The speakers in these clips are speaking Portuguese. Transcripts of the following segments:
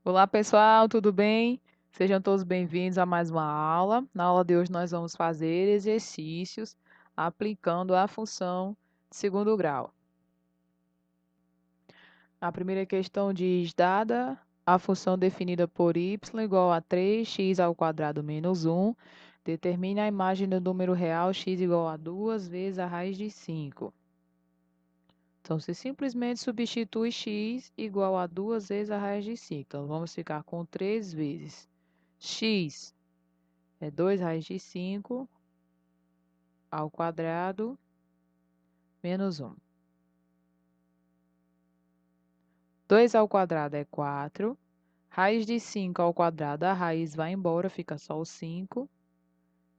Olá, pessoal, tudo bem? Sejam todos bem-vindos a mais uma aula. Na aula de hoje, nós vamos fazer exercícios aplicando a função de segundo grau. A primeira questão diz: dada a função definida por y igual a 3x² menos 1, determine a imagem do número real x igual a 2 vezes a raiz de 5. Então, se simplesmente substitui x igual a 2 vezes a raiz de 5. Então, vamos ficar com 3 vezes x é 2 raiz de 5 ao quadrado menos 1. 2 ao quadrado é 4. Raiz de 5 ao quadrado, a raiz vai embora, fica só o 5,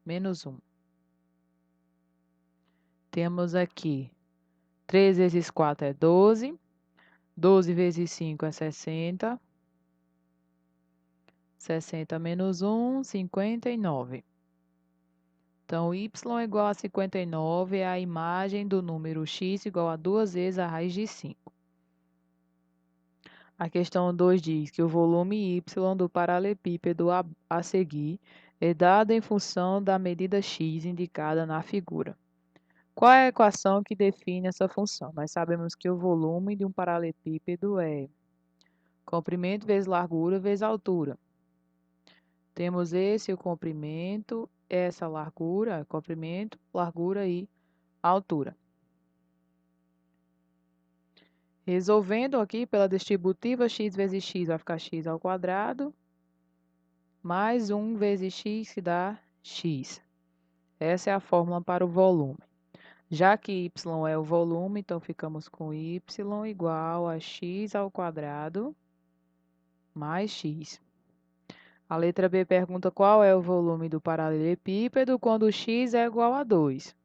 menos 1. Temos aqui 3 vezes 4 é 12. 12 vezes 5 é 60. 60 menos 1, 59. Então, y igual a 59 é a imagem do número x igual a 2 vezes a raiz de 5. A questão 2 diz que o volume y do paralelepípedo a seguir é dado em função da medida x indicada na figura. Qual é a equação que define essa função? Nós sabemos que o volume de um paralelepípedo é comprimento vezes largura vezes altura. Temos o comprimento, essa largura, comprimento, largura e altura. Resolvendo aqui pela distributiva x vezes x vai ficar x ao quadrado, mais 1 vezes x que dá x. Essa é a fórmula para o volume. Já que y é o volume, então ficamos com y igual a x ao quadrado mais x. A letra B pergunta qual é o volume do paralelepípedo quando x é igual a 2.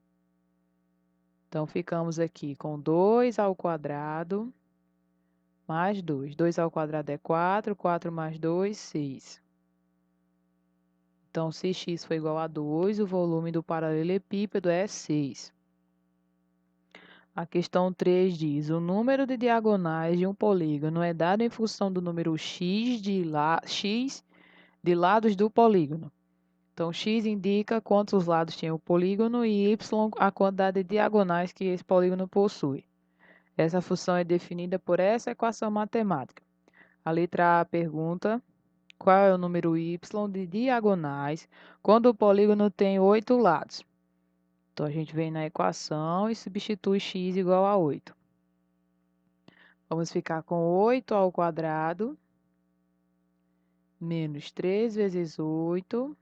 Então, ficamos aqui com 2 ao quadrado mais 2. 2 ao quadrado é 4, 4 mais 2, 6. Então, se x for igual a 2, o volume do paralelepípedo é 6. A questão 3 diz: o número de diagonais de um polígono é dado em função do número x de lados do polígono. Então, x indica quantos lados tem o polígono e y a quantidade de diagonais que esse polígono possui. Essa função é definida por essa equação matemática. A letra A pergunta qual é o número y de diagonais quando o polígono tem 8 lados. Então, a gente vem na equação e substitui x igual a 8. Vamos ficar com 8 ao quadrado menos 3 vezes 8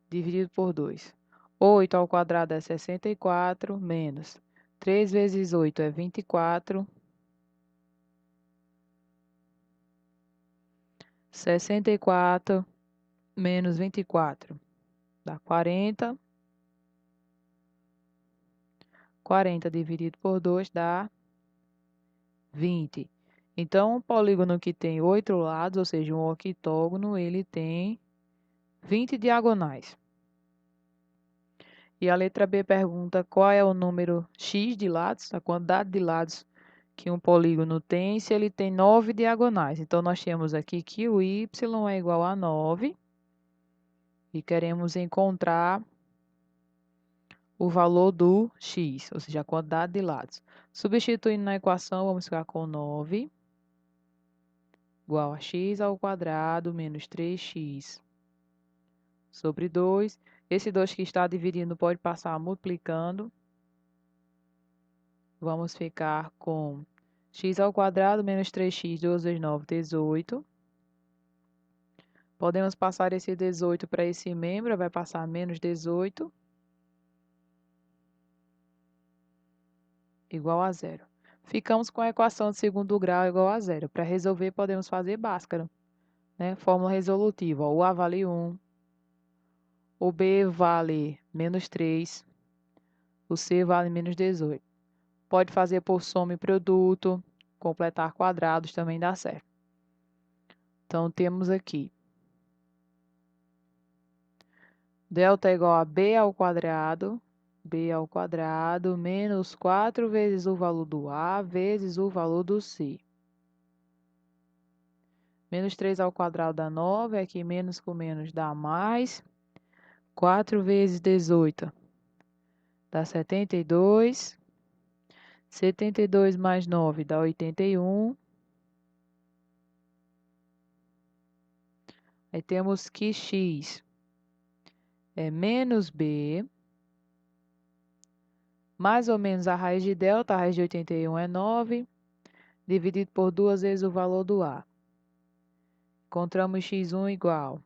dividido por 2. 8 ao quadrado é 64 menos 3 vezes 8 é 24. 64 menos 24 dá 40. 40 dividido por 2 dá 20. Então, um polígono que tem 8 lados, ou seja, um octógono, ele tem 20 diagonais. E a letra B pergunta qual é o número x de lados, a quantidade de lados que um polígono tem, se ele tem 9 diagonais. Então, nós temos aqui que o y é igual a 9 e queremos encontrar o valor do x, ou seja, a quantidade de lados. Substituindo na equação, vamos ficar com 9 igual a x ao quadrado menos 3x sobre 2. Esse 2 que está dividindo pode passar multiplicando. Vamos ficar com x ao quadrado menos 3x, 2 vezes 9, 18. Podemos passar esse 18 para esse membro, vai passar menos 18, igual a zero. Ficamos com a equação de segundo grau igual a zero. Para resolver, podemos fazer Bhaskara, né? Fórmula resolutiva. O A vale 1, o B vale menos 3, o C vale menos 18. Pode fazer por soma e produto, completar quadrados também dá certo. Então, temos aqui delta é igual a b ao quadrado menos 4 vezes o valor do A vezes o valor do C. Menos 3 ao quadrado dá 9. Aqui menos com menos dá mais. 4 vezes 18 dá 72. 72 mais 9 dá 81. Aí temos que x é menos b, mais ou menos a raiz de delta, a raiz de 81 é 9, dividido por 2 vezes o valor do a. Encontramos x1 igual.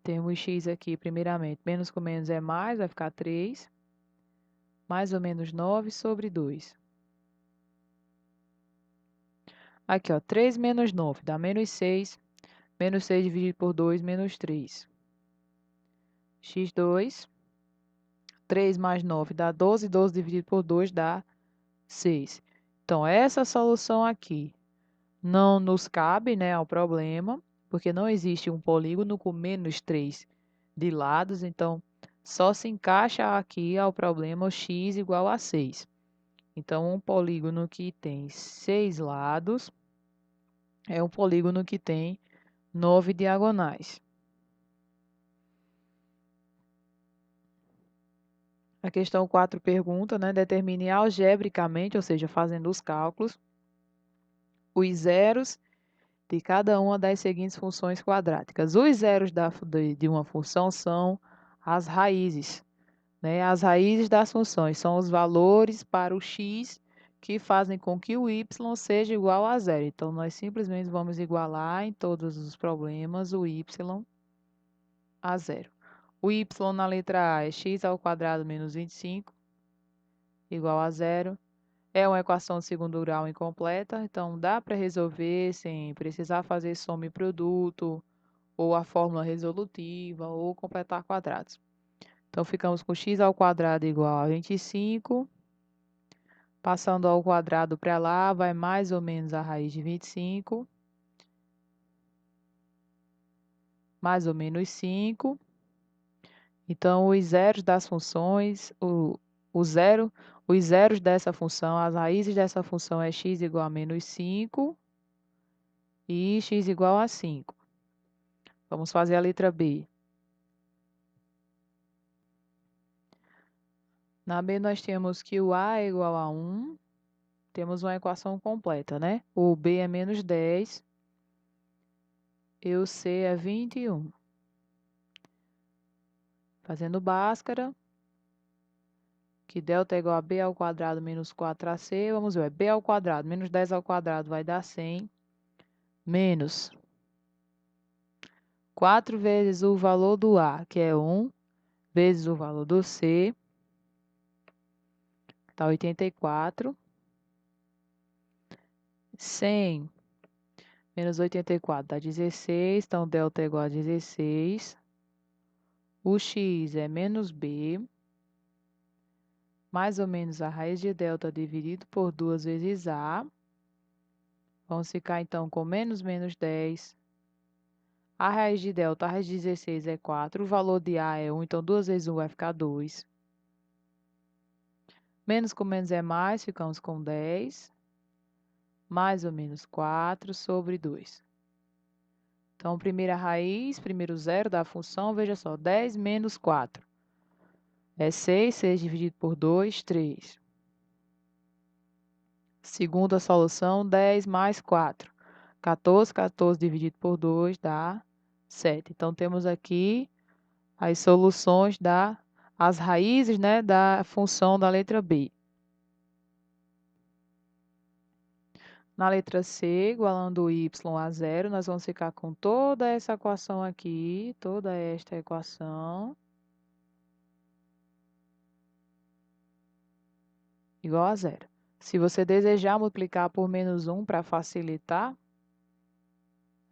Temos x aqui, primeiramente, menos com menos é mais, vai ficar 3, mais ou menos 9 sobre 2. Aqui, ó, 3 menos 9 dá menos 6, menos 6 dividido por 2, menos 3. x2, 3 mais 9 dá 12, 12 dividido por 2 dá 6. Então, essa solução aqui não nos cabe, né, ao problema, porque não existe um polígono com menos 3 de lados, então só se encaixa aqui ao problema o x igual a 6. Então, um polígono que tem 6 lados é um polígono que tem 9 diagonais. A questão 4 pergunta, né, determine algebricamente, ou seja, fazendo os cálculos, os zeros de cada uma das seguintes funções quadráticas. Os zeros de uma função são as raízes, né? As raízes das funções são os valores para o x que fazem com que o y seja igual a zero. Então, nós simplesmente vamos igualar em todos os problemas o y a zero. O y na letra A é x ao quadrado menos 25, igual a zero. É uma equação de segundo grau incompleta, então dá para resolver sem precisar fazer soma e produto, ou a fórmula resolutiva, ou completar quadrados. Então, ficamos com x ao quadrado igual a 25. Passando ao quadrado para lá, vai mais ou menos a raiz de 25. Mais ou menos 5. Então, os zeros das funções, os zeros dessa função, as raízes dessa função é x igual a menos 5 e x igual a 5. Vamos fazer a letra B. Na B, nós temos que o A é igual a 1. Temos uma equação completa, né? O B é menos 10 e o C é 21. Fazendo Bhaskara, que delta é igual a B ao quadrado menos 4AC. Vamos ver, B ao quadrado menos 10 ao quadrado vai dar 100. Menos 4 vezes o valor do A, que é 1, vezes o valor do C, está 84. 100 menos 84 dá 16, então delta é igual a 16. O x é menos b, mais ou menos a raiz de delta dividido por 2 vezes a. Vamos ficar, então, com menos 10. A raiz de delta, a raiz de 16 é 4. O valor de a é 1, então 2 vezes 1 vai ficar 2. Menos com menos é mais, ficamos com 10. Mais ou menos 4 sobre 2. Então, primeira raiz, primeiro zero da função, veja só, 10 menos 4. É 6, 6 dividido por 2, 3. Segunda solução, 10 mais 4. 14, 14 dividido por 2 dá 7. Então, temos aqui as soluções as raízes, né, da função da letra B. Na letra C, igualando o y a zero, nós vamos ficar com toda essa equação aqui, toda esta equação, igual a zero. Se você desejar multiplicar por menos 1 para facilitar,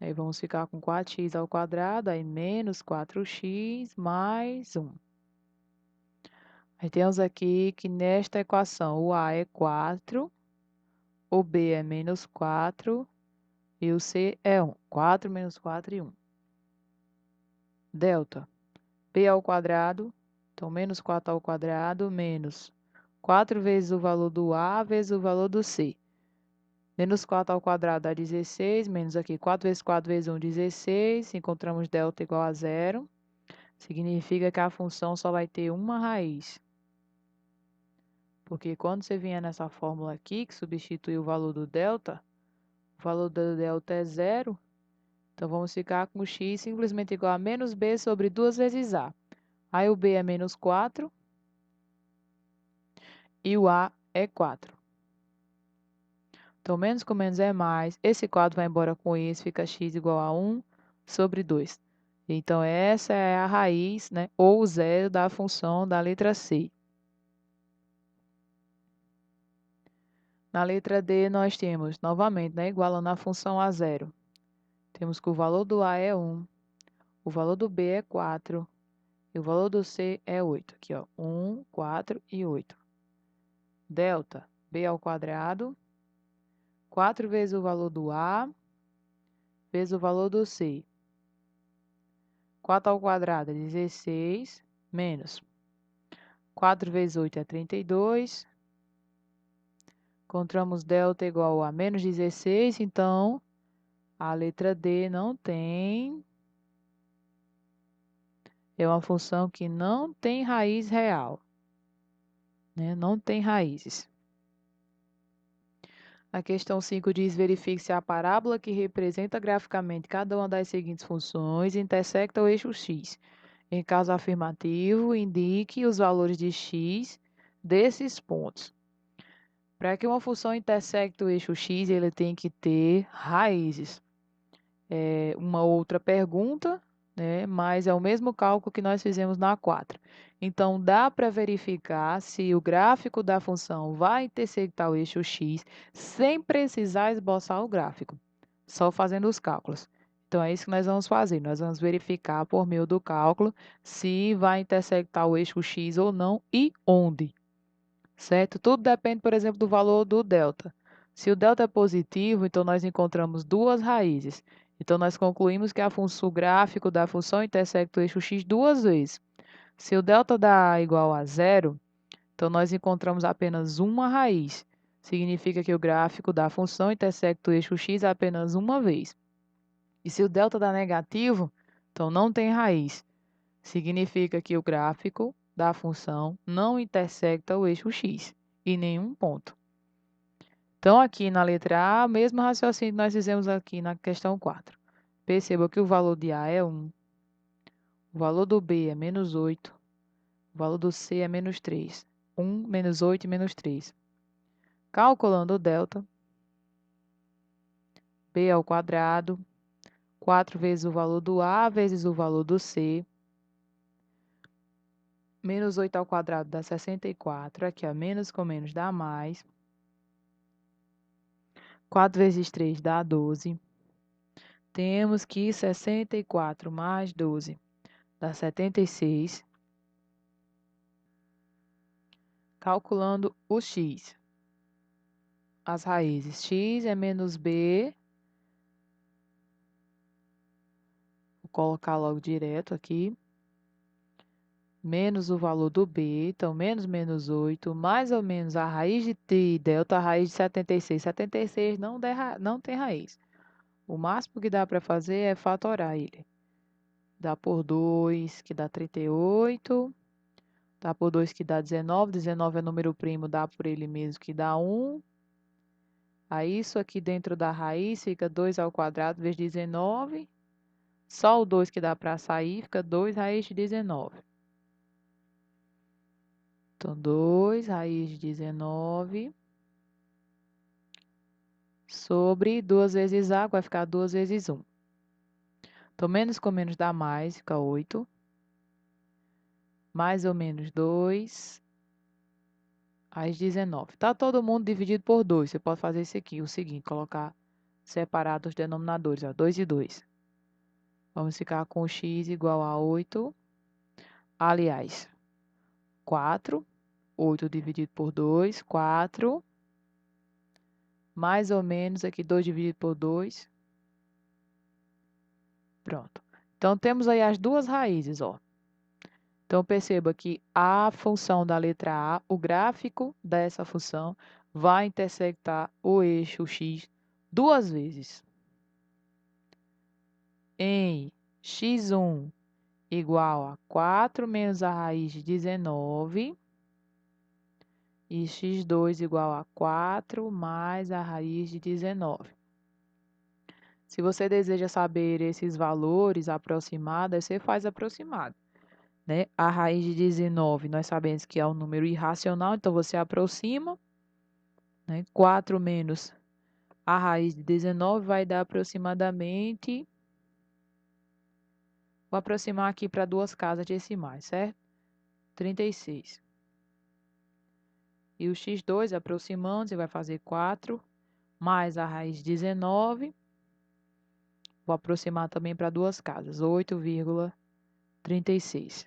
aí vamos ficar com 4x ao quadrado, aí menos 4x mais 1. Aí temos aqui que nesta equação o A é 4, o B é menos 4 e o C é 1. 4 menos 4 e 1. Delta, B ao quadrado, então menos 4 ao quadrado menos 4 vezes o valor do A vezes o valor do C. Menos 4 ao quadrado dá 16, menos aqui 4 vezes 4 vezes 1, 16. Encontramos delta igual a zero. Significa que a função só vai ter uma raiz. Porque quando você vier nessa fórmula aqui, que substitui o valor do delta é zero. Então, vamos ficar com x simplesmente igual a menos b sobre 2 vezes a. Aí o b é menos 4 e o a é 4. Então, menos com menos é mais. Esse 4 vai embora com esse, fica x igual a 1 sobre 2. Então, essa é a raiz, né, ou o zero da função da letra C. Na letra D, nós temos, novamente, né, igualando a função a zero. Temos que o valor do A é 1, o valor do B é 4 e o valor do C é 8. Aqui, ó, 1, 4 e 8. Delta, B ao quadrado, 4 vezes o valor do A, vezes o valor do C. 4 ao quadrado é 16, menos 4 vezes 8 é 32. Encontramos delta igual a menos 16, então a letra D não tem. É uma função que não tem raiz real, né? Não tem raízes. A questão 5 diz: verifique se a parábola que representa graficamente cada uma das seguintes funções intersecta o eixo x. Em caso afirmativo, indique os valores de x desses pontos. Para que uma função intersecte o eixo x, ele tem que ter raízes. Uma outra pergunta, né? Mas é o mesmo cálculo que nós fizemos na 4. Então, dá para verificar se o gráfico da função vai intersectar o eixo x sem precisar esboçar o gráfico, só fazendo os cálculos. Então, é isso que nós vamos fazer. Nós vamos verificar por meio do cálculo se vai intersectar o eixo x ou não e onde. Certo? Tudo depende, por exemplo, do valor do delta. Se o delta é positivo, então nós encontramos duas raízes. Então, nós concluímos que o gráfico da função intersecta o eixo x duas vezes. Se o delta dá igual a zero, então nós encontramos apenas uma raiz. Significa que o gráfico da função intersecta o eixo x apenas uma vez. E se o delta dá negativo, então não tem raiz. Significa que o gráfico da função não intersecta o eixo x em nenhum ponto. Então, aqui na letra A, o mesmo raciocínio que nós fizemos aqui na questão 4. Perceba que o valor de A é 1, o valor do B é menos 8, o valor do C é menos 3. 1, menos 8 e menos 3. Calculando o delta, B ao quadrado, 4 vezes o valor do A vezes o valor do C. Menos 8 ao quadrado dá 64. Aqui, ó, menos com menos dá mais. 4 vezes 3 dá 12. Temos que 64 mais 12 dá 76. Calculando o x. As raízes. X é menos b. Vou colocar logo direto aqui. Menos o valor do b. Então, menos 8. Mais ou menos a raiz de t delta, a raiz de 76. 76 não tem raiz. O máximo que dá para fazer é fatorar ele. Dá por 2, que dá 38. Dá por 2, que dá 19. 19 é número primo, dá por ele mesmo, que dá 1. Aí, isso aqui dentro da raiz fica 2 ao quadrado vezes 19. Só o 2 que dá para sair, fica 2 raiz de 19. Então, 2 raiz de 19 sobre 2 vezes A, vai ficar 2 vezes 1. Então, menos com menos dá mais, fica 8. Mais ou menos 2 raiz de 19. Tá todo mundo dividido por 2. Você pode fazer isso aqui, o seguinte, colocar separado os denominadores, ó, 2 e 2. Vamos ficar com x igual a 8. Aliás, 4. 8 dividido por 2, 4. Mais ou menos aqui 2 dividido por 2. Pronto. Então, temos aí as duas raízes, ó. Então, perceba que a função da letra A, o gráfico dessa função, vai intersectar o eixo x duas vezes. Em x1 igual a 4 menos a raiz de 19 e x2 igual a 4 mais a raiz de 19. Se você deseja saber esses valores aproximados, você faz aproximado, né? A raiz de 19, nós sabemos que é um número irracional, então você aproxima, né? 4 menos a raiz de 19 vai dar aproximadamente, vou aproximar aqui para duas casas decimais, certo? 36. E o x2, aproximando, você vai fazer 4 mais a raiz de 19. Vou aproximar também para duas casas, 8,36.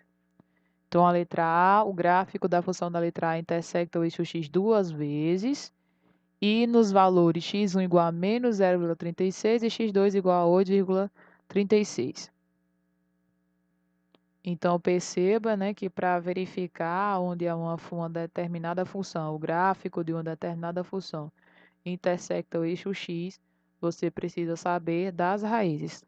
Então, a letra A, o gráfico da função da letra A intersecta o eixo x duas vezes. E nos valores x1 igual a menos 0,36 e x2 igual a 8,36. Então, perceba, né, que para verificar onde é uma determinada função, o gráfico de uma determinada função intersecta o eixo x, você precisa saber das raízes,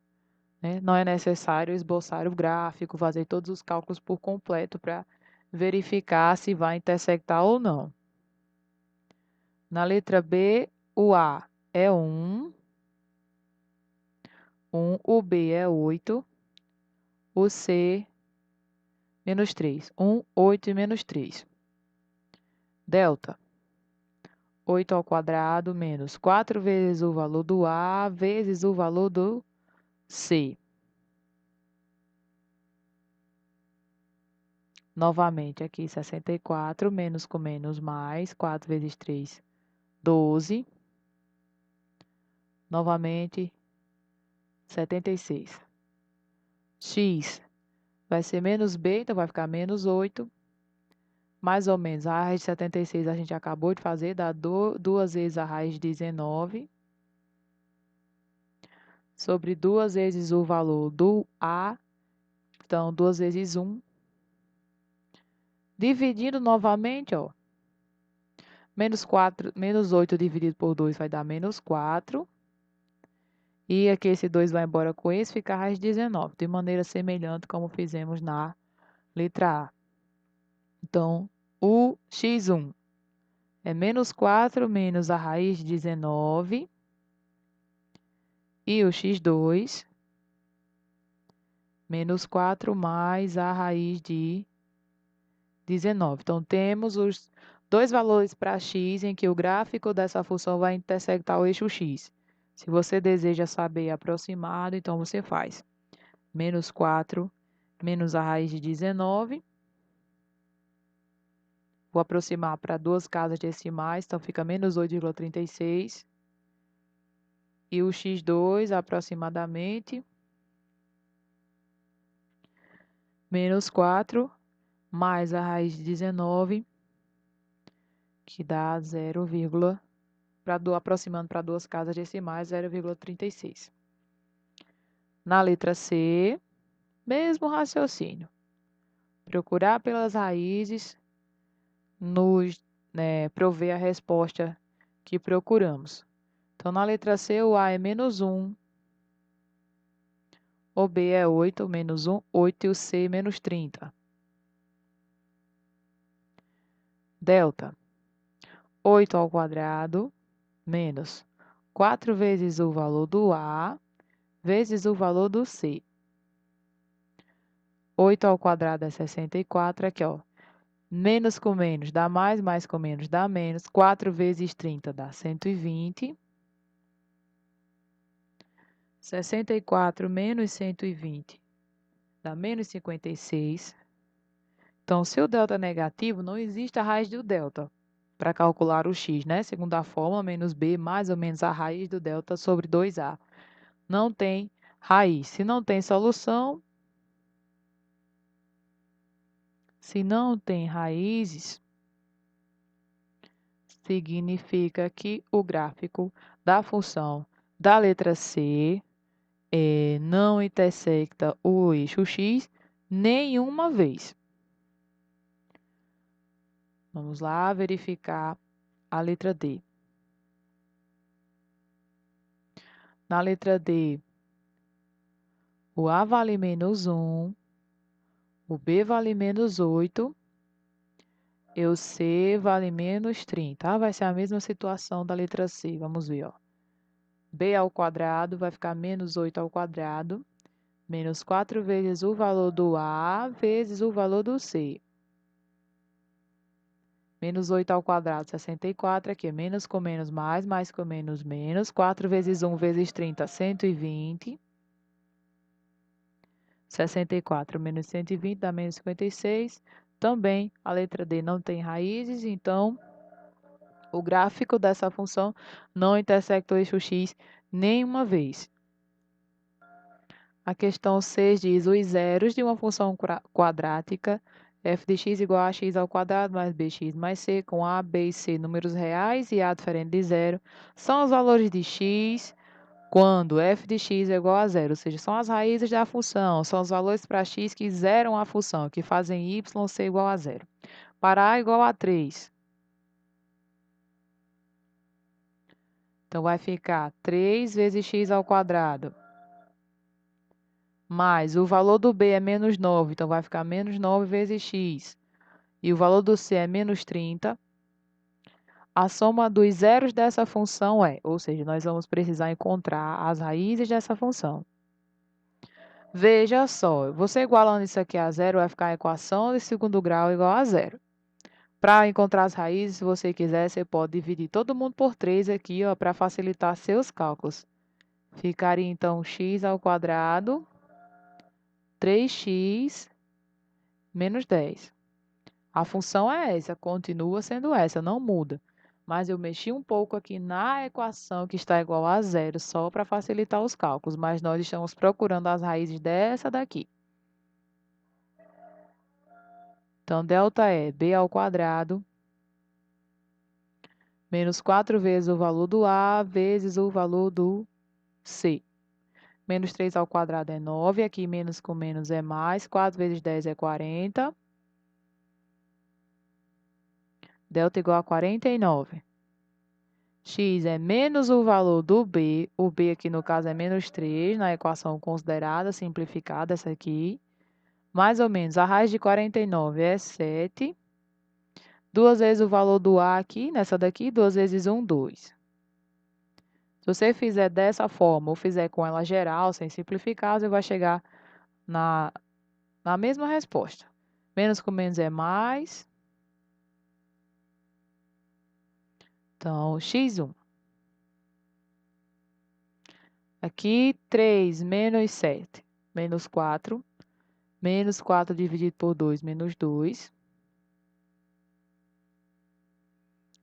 né? Não é necessário esboçar o gráfico, fazer todos os cálculos por completo para verificar se vai intersectar ou não. Na letra B, o A é 1, o B é 8, o C, menos 3. 1, 8 e menos 3. Delta, 8 ao quadrado menos 4 vezes o valor do A vezes o valor do C. Novamente, aqui 64, menos com menos mais, 4 vezes 3, 12. Novamente, 76. X vai ser menos B, então vai ficar menos 8. Mais ou menos, a raiz de 76 a gente acabou de fazer, dá duas vezes a raiz de 19. Sobre duas vezes o valor do A, então 2 vezes 1. Dividindo novamente, ó. Menos 8 dividido por 2 vai dar menos 4. E aqui esse 2 vai embora com esse, fica a raiz de 19, de maneira semelhante como fizemos na letra A. Então, o x1 é menos 4 menos a raiz de 19. E o x2, menos 4 mais a raiz de 19. Então, temos os dois valores para x em que o gráfico dessa função vai intersectar o eixo x. Se você deseja saber aproximado, então você faz menos 4 menos a raiz de 19. Vou aproximar para duas casas decimais, então fica menos 8,36. E o x2, aproximadamente, menos 4 mais a raiz de 19, que dá 0, aproximando para duas casas decimais, 0,36. Na letra C, mesmo raciocínio. Procurar pelas raízes nos prover a resposta que procuramos. Então, na letra C, o A é menos 1, o B é 8, menos 1, 8 e o C menos 30. Delta, 8 ao quadrado menos 4 vezes o valor do A vezes o valor do C. 8 ao quadrado é 64, aqui, ó. Menos com menos dá mais, mais com menos dá menos. 4 vezes 30 dá 120. 64 menos 120 dá menos 56. Então, se o delta é negativo, não existe a raiz do delta para calcular o x, né? Segundo a fórmula, menos b mais ou menos a raiz do delta sobre 2a. Não tem raiz. Se não tem solução, se não tem raízes, significa que o gráfico da função da letra C não intersecta o eixo x nenhuma vez. Vamos lá verificar a letra D. Na letra D, o A vale menos 1, o B vale menos 8 e o C vale menos 30. Vai ser a mesma situação da letra C. Vamos ver, ó. B ao quadrado vai ficar menos 8 ao quadrado, menos 4 vezes o valor do A vezes o valor do C. Menos 8 ao quadrado, 64, aqui é menos com menos mais com menos menos. 4 vezes 1 vezes 30, 120. 64 menos 120 dá menos 56. Também a letra D não tem raízes, então o gráfico dessa função não intersecta o eixo x nenhuma vez. A questão 6 diz os zeros de uma função quadrática f de x igual a x ao quadrado mais bx mais c, com a, b e c números reais e a diferente de zero, são os valores de x quando f de x é igual a zero, ou seja, são as raízes da função, são os valores para x que zeram a função, que fazem y ser igual a zero. Para a igual a 3, então vai ficar 3 vezes x ao quadrado, mais o valor do b é menos 9, então vai ficar menos 9 vezes x. E o valor do c é menos 30. A soma dos zeros dessa função é, ou seja, nós vamos precisar encontrar as raízes dessa função. Veja só, você igualando isso aqui a zero, vai ficar a equação de segundo grau igual a zero. Para encontrar as raízes, se você quiser, você pode dividir todo mundo por 3 aqui, ó, para facilitar seus cálculos. Ficaria, então, x ao quadrado, 3x menos 10. A função é essa, continua sendo essa, não muda. Mas eu mexi um pouco aqui na equação que está igual a zero, só para facilitar os cálculos. Mas nós estamos procurando as raízes dessa daqui. Então, delta é b ao quadrado menos 4 vezes o valor do A vezes o valor do C. Menos 3 ao quadrado é 9, aqui menos com menos é mais, 4 vezes 10 é 40. Delta igual a 49. X é menos o valor do B, o B aqui no caso é menos 3, na equação considerada, simplificada essa aqui. Mais ou menos, a raiz de 49 é 7. 2 vezes o valor do A aqui, nessa daqui, 2 vezes 1, 2. Se você fizer dessa forma, ou fizer com ela geral, sem simplificar, você vai chegar na mesma resposta. Menos com menos é mais. Então, x1. Aqui, 3 menos 7, menos 4. Menos 4 dividido por 2, menos 2.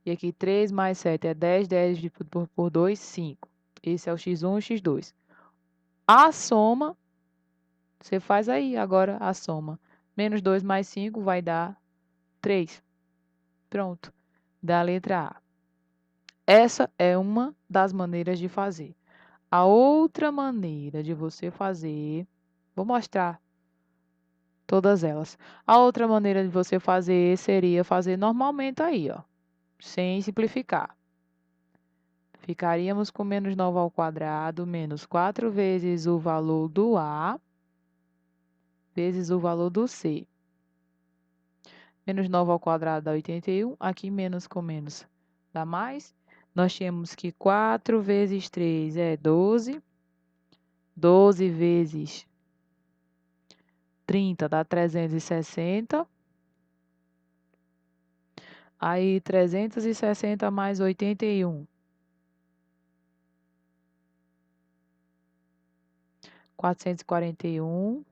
E aqui, 3 mais 7 é 10, 10 dividido por 2, 5. Esse é o x1 e o x2. A soma, você faz aí agora a soma. Menos 2 mais 5 vai dar 3. Pronto, da letra A. Essa é uma das maneiras de fazer. A outra maneira de você fazer, vou mostrar todas elas. A outra maneira de você fazer seria fazer normalmente aí, ó, sem simplificar. Ficaríamos com menos 9 ao quadrado, menos 4 vezes o valor do A, vezes o valor do C. Menos 9 ao quadrado dá 81, aqui menos com menos dá mais. Nós temos que 4 vezes 3 é 12. 12 vezes 30 dá 360. Aí, 360 mais 81. 441.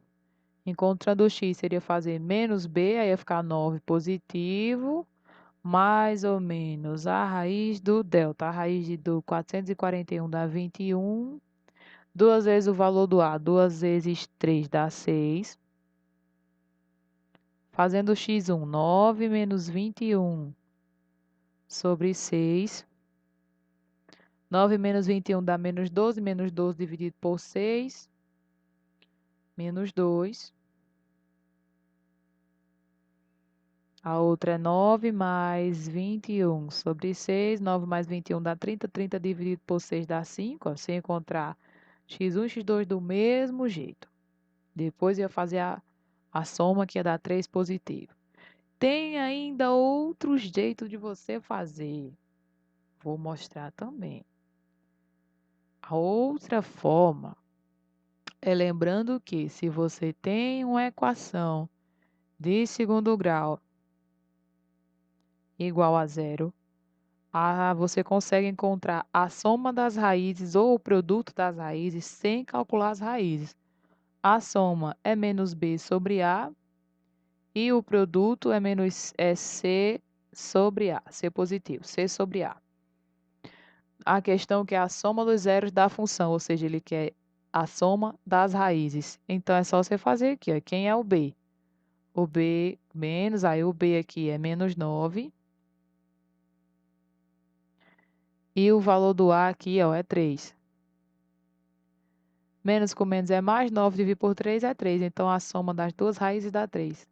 Encontrando o x, seria fazer menos b, aí ia ficar 9 positivo, mais ou menos a raiz do delta. A raiz do 441 dá 21. 2 vezes o valor do a, 2 vezes 3 dá 6. Fazendo x1, 9 menos 21 sobre 6. 9 menos 21 dá menos 12, menos 12 dividido por 6, menos 2. A outra é 9 mais 21 sobre 6. 9 mais 21 dá 30. 30 dividido por 6 dá 5. Ó. Se encontrar x1 e x2 do mesmo jeito. Depois eu ia fazer a soma que ia dar 3 positivo. Tem ainda outro jeito de você fazer. Vou mostrar também. A outra forma é lembrando que se você tem uma equação de segundo grau igual a zero, você consegue encontrar a soma das raízes ou o produto das raízes sem calcular as raízes. A soma é menos b sobre a e o produto é c sobre a, c positivo, c sobre a. A questão que é a soma dos zeros da função, ou seja, ele quer a soma das raízes. Então, é só você fazer aqui, ó. Quem é o b? O b menos, aí o b aqui é menos 9. E o valor do a aqui, ó, é 3. Menos com menos é mais, 9 dividido por 3 é 3. Então, a soma das duas raízes dá 3.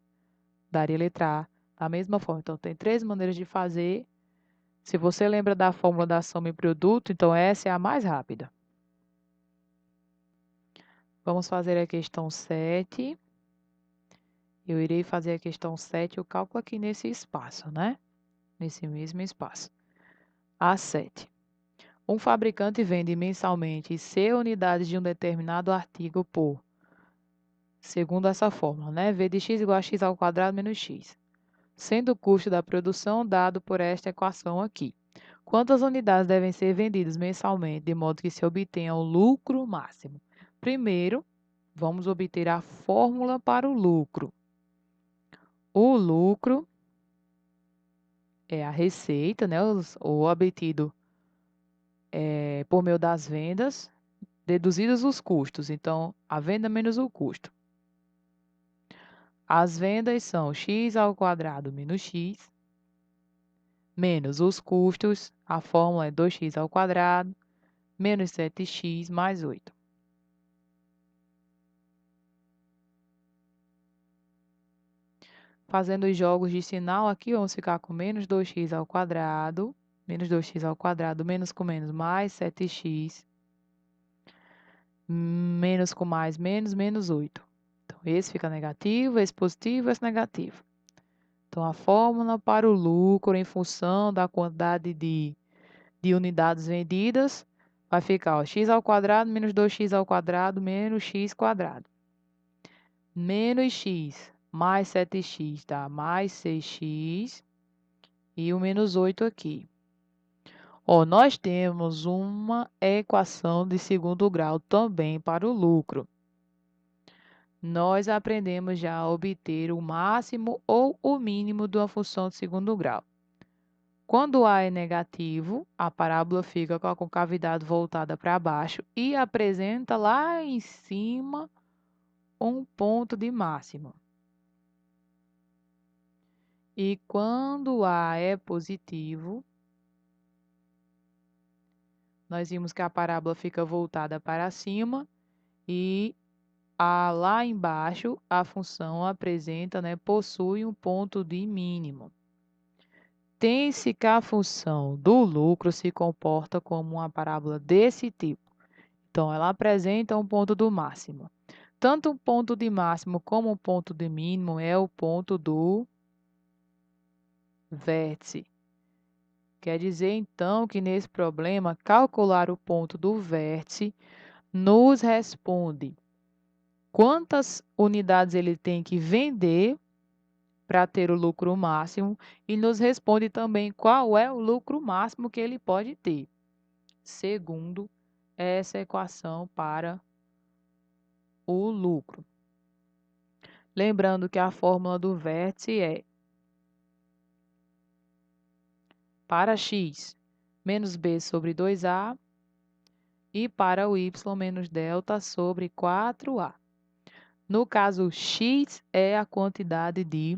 Daria a letra A da mesma forma. Então, tem 3 maneiras de fazer. Se você lembra da fórmula da soma e produto, então essa é a mais rápida. Vamos fazer a questão 7. Eu irei fazer a questão 7, o cálculo aqui nesse espaço, né? Nesse mesmo espaço. A7. Um fabricante vende mensalmente C unidades de um determinado artigo por, segundo essa fórmula, né? V de x igual a x ao quadrado menos x, sendo o custo da produção dado por esta equação aqui. Quantas unidades devem ser vendidas mensalmente, de modo que se obtenha o lucro máximo? Primeiro, vamos obter a fórmula para o lucro. O lucro é a receita, né? O obtido por meio das vendas, deduzidos os custos. Então, a venda menos o custo. As vendas são x ao quadrado menos x, menos os custos, a fórmula é 2x ao quadrado, menos 7x mais 8. Fazendo os jogos de sinal aqui, vamos ficar com menos 2x ao quadrado, menos 2x ao quadrado, menos com menos, mais 7x, menos com mais, menos, menos 8. Então, esse fica negativo, esse positivo, esse negativo. Então, a fórmula para o lucro em função da quantidade de unidades vendidas vai ficar, ó, x ao quadrado menos 2x ao quadrado menos x quadrado. Menos x mais 7x dá mais 6x e o menos 8 aqui. Ó, nós temos uma equação de segundo grau também para o lucro. Nós aprendemos já a obter o máximo ou o mínimo de uma função de segundo grau. Quando A é negativo, a parábola fica com a concavidade voltada para baixo e apresenta lá em cima um ponto de máximo. E quando A é positivo, nós vimos que a parábola fica voltada para cima e lá embaixo a função apresenta, né, possui um ponto de mínimo. Tem-se que a função do lucro se comporta como uma parábola desse tipo. Então, ela apresenta um ponto do máximo. Tanto um ponto de máximo como um ponto de mínimo é o ponto do vértice. Quer dizer, então, que nesse problema, calcular o ponto do vértice nos responde quantas unidades ele tem que vender para ter o lucro máximo e nos responde também qual é o lucro máximo que ele pode ter, segundo essa equação para o lucro. Lembrando que a fórmula do vértice é para x menos b sobre 2a e para o y menos delta sobre 4a. No caso, x é a quantidade de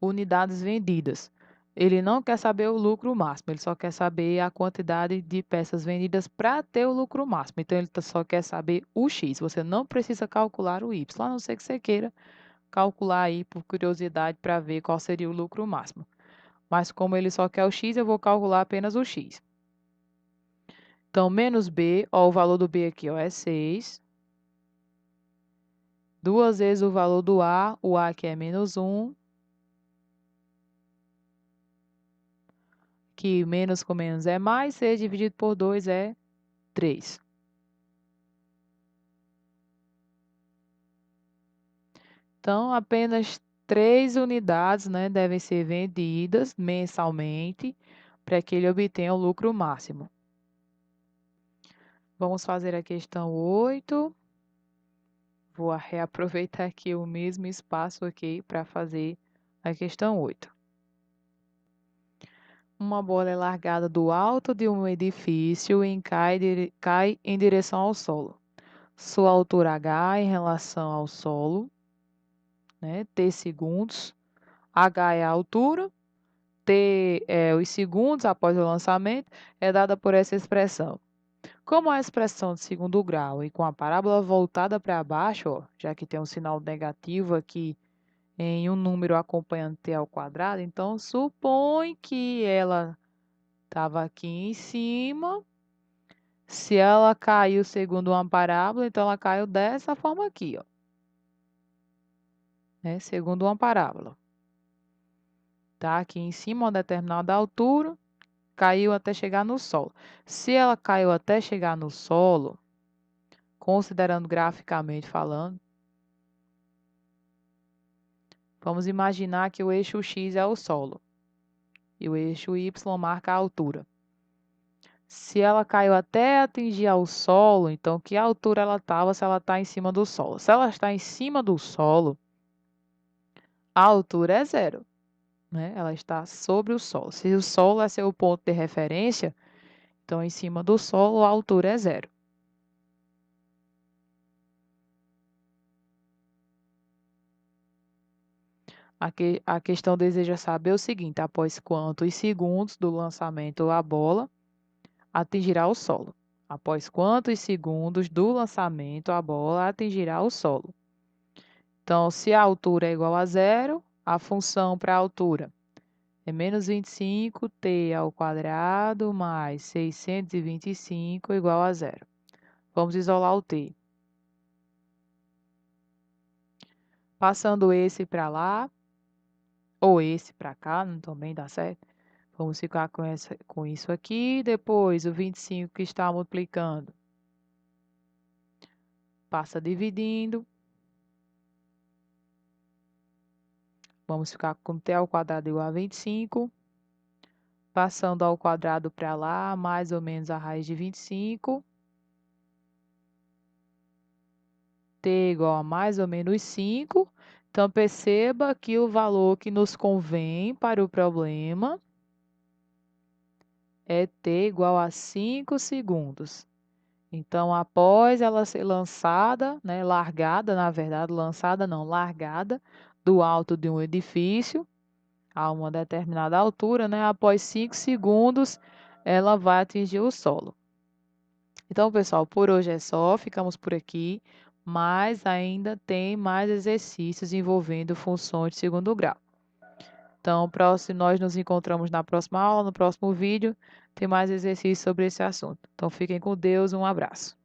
unidades vendidas. Ele não quer saber o lucro máximo, ele só quer saber a quantidade de peças vendidas para ter o lucro máximo. Então, ele só quer saber o x. Você não precisa calcular o y, a não ser que você queira, calcular aí por curiosidade para ver qual seria o lucro máximo. Mas como ele só quer o x, eu vou calcular apenas o x. Então, menos b, ó, o valor do b aqui, ó, é 6. 2 vezes o valor do a, o a aqui é menos 1. Que menos com menos é mais, 6 dividido por 2 é 3. Então, apenas 3 unidades, né, devem ser vendidas mensalmente para que ele obtenha o lucro máximo. Vamos fazer a questão 8. Vou reaproveitar aqui o mesmo espaço aqui para fazer a questão 8. Uma bola é largada do alto de um edifício e cai em direção ao solo. Sua altura h em relação ao solo, né, t segundos. H é a altura, t é os segundos após o lançamento, é dada por essa expressão. Como a expressão de segundo grau e com a parábola voltada para baixo, ó, já que tem um sinal negativo aqui em um número acompanhando t ao quadrado, então supõe que ela estava aqui em cima. Se ela caiu segundo uma parábola, então ela caiu dessa forma aqui, ó, né, segundo uma parábola. Tá aqui em cima, uma determinada altura, caiu até chegar no solo. Se ela caiu até chegar no solo, considerando graficamente falando, vamos imaginar que o eixo x é o solo e o eixo y marca a altura. Se ela caiu até atingir ao solo, então que altura ela estava se ela está em cima do solo? Se ela está em cima do solo, a altura é zero, né? Ela está sobre o solo. Se o solo é seu ponto de referência, então em cima do solo a altura é zero. Aqui, a questão deseja saber o seguinte: após quantos segundos do lançamento a bola atingirá o solo? Após quantos segundos do lançamento a bola atingirá o solo? Então, se a altura é igual a zero, a função para a altura é menos 25t ao quadrado mais 625 igual a zero. Vamos isolar o t. Passando esse para lá, ou esse para cá, também dá certo. Vamos ficar com isso aqui. Depois, o 25 que está multiplicando, passa dividindo. Vamos ficar com t ao quadrado igual a 25. Passando ao quadrado para lá, mais ou menos a raiz de 25. T igual a mais ou menos 5. Então, perceba que o valor que nos convém para o problema é t igual a 5 segundos. Então, após ela ser lançada, né, largada, na verdade, lançada não, largada, do alto de um edifício, a uma determinada altura, né, após 5 segundos, ela vai atingir o solo. Então, pessoal, por hoje é só, ficamos por aqui, mas ainda tem mais exercícios envolvendo funções de segundo grau. Então, nós nos encontramos na próxima aula, no próximo vídeo, tem mais exercícios sobre esse assunto. Então, fiquem com Deus, um abraço.